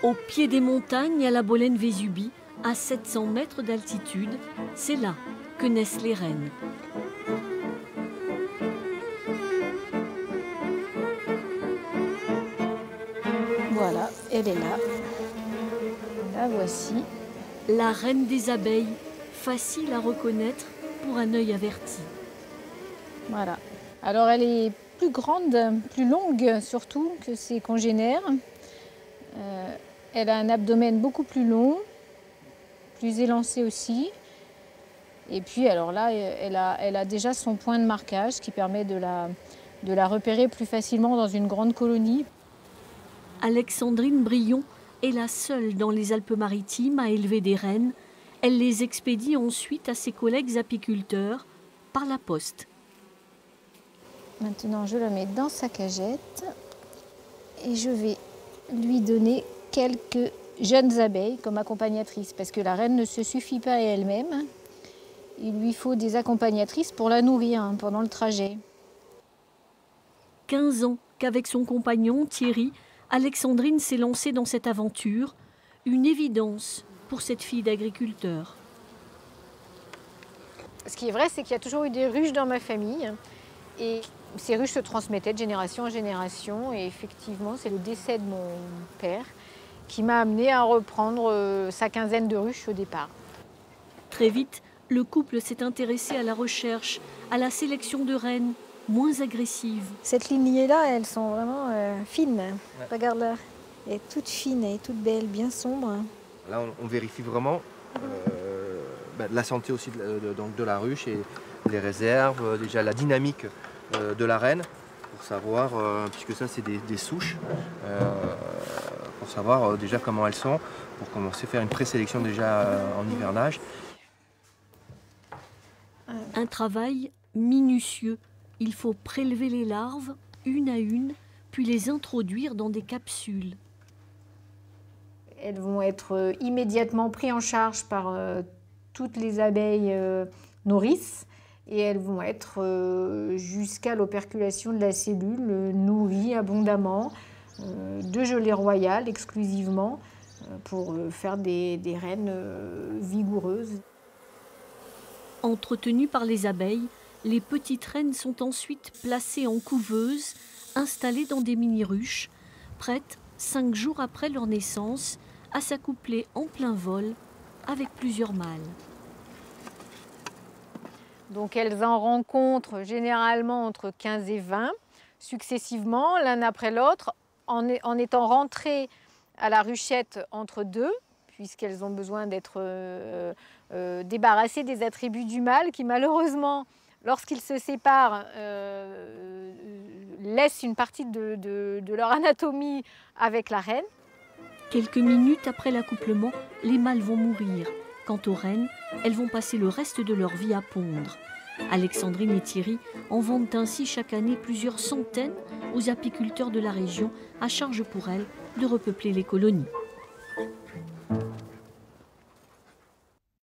Au pied des montagnes, à la Bolène-Vésubie, à 700 mètres d'altitude, c'est là que naissent les reines. Voilà, elle est là. La voici. La reine des abeilles, facile à reconnaître pour un œil averti. Voilà. Alors elle est plus grande, plus longue surtout que ses congénères. Elle a un abdomen beaucoup plus long, plus élancé aussi. Et puis alors là, elle a déjà son point de marquage qui permet de la repérer plus facilement dans une grande colonie. Alexandrine Brion est la seule dans les Alpes-Maritimes à élever des rennes. Elle les expédie ensuite à ses collègues apiculteurs par la poste. Maintenant, je la mets dans sa cagette et je vais lui donner quelques jeunes abeilles comme accompagnatrices parce que la reine ne se suffit pas à elle-même. Il lui faut des accompagnatrices pour la nourrir pendant le trajet. 15 ans qu'avec son compagnon Thierry, Alexandrine s'est lancée dans cette aventure. Une évidence pour cette fille d'agriculteur. Ce qui est vrai, c'est qu'il y a toujours eu des ruches dans ma famille. Et ces ruches se transmettaient de génération en génération. Et effectivement, c'est le décès de mon père qui m'a amené à reprendre sa quinzaine de ruches au départ. Très vite, le couple s'est intéressé à la recherche, à la sélection de rennes moins agressives. Cette lignée-là, elles sont vraiment fines. Ouais. Regarde là, elle est toute fine, elle est toute belle, bien sombre. Là, on vérifie vraiment la santé aussi de la ruche et les réserves, déjà la dynamique de la reine, pour savoir, puisque ça c'est des souches, pour savoir déjà comment elles sont, pour commencer à faire une présélection déjà en hivernage. Un travail minutieux. Il faut prélever les larves, une à une, puis les introduire dans des capsules. Elles vont être immédiatement prises en charge par toutes les abeilles nourrices et elles vont être jusqu'à l'operculation de la cellule, nourries abondamment, de gelée royale exclusivement, pour faire des reines vigoureuses. Entretenues par les abeilles, les petites reines sont ensuite placées en couveuse, installées dans des mini-ruches, prêtes, 5 jours après leur naissance, à s'accoupler en plein vol avec plusieurs mâles. Donc elles en rencontrent généralement entre 15 et 20, successivement, l'un après l'autre, en étant rentrées à la ruchette entre deux, puisqu'elles ont besoin d'être débarrassées des attributs du mâle qui malheureusement, lorsqu'ils se séparent, laissent une partie de leur anatomie avec la reine. Quelques minutes après l'accouplement, les mâles vont mourir. Quant aux reines, elles vont passer le reste de leur vie à pondre. Alexandrine et Thierry en vendent ainsi chaque année plusieurs centaines aux apiculteurs de la région, à charge pour elles de repeupler les colonies.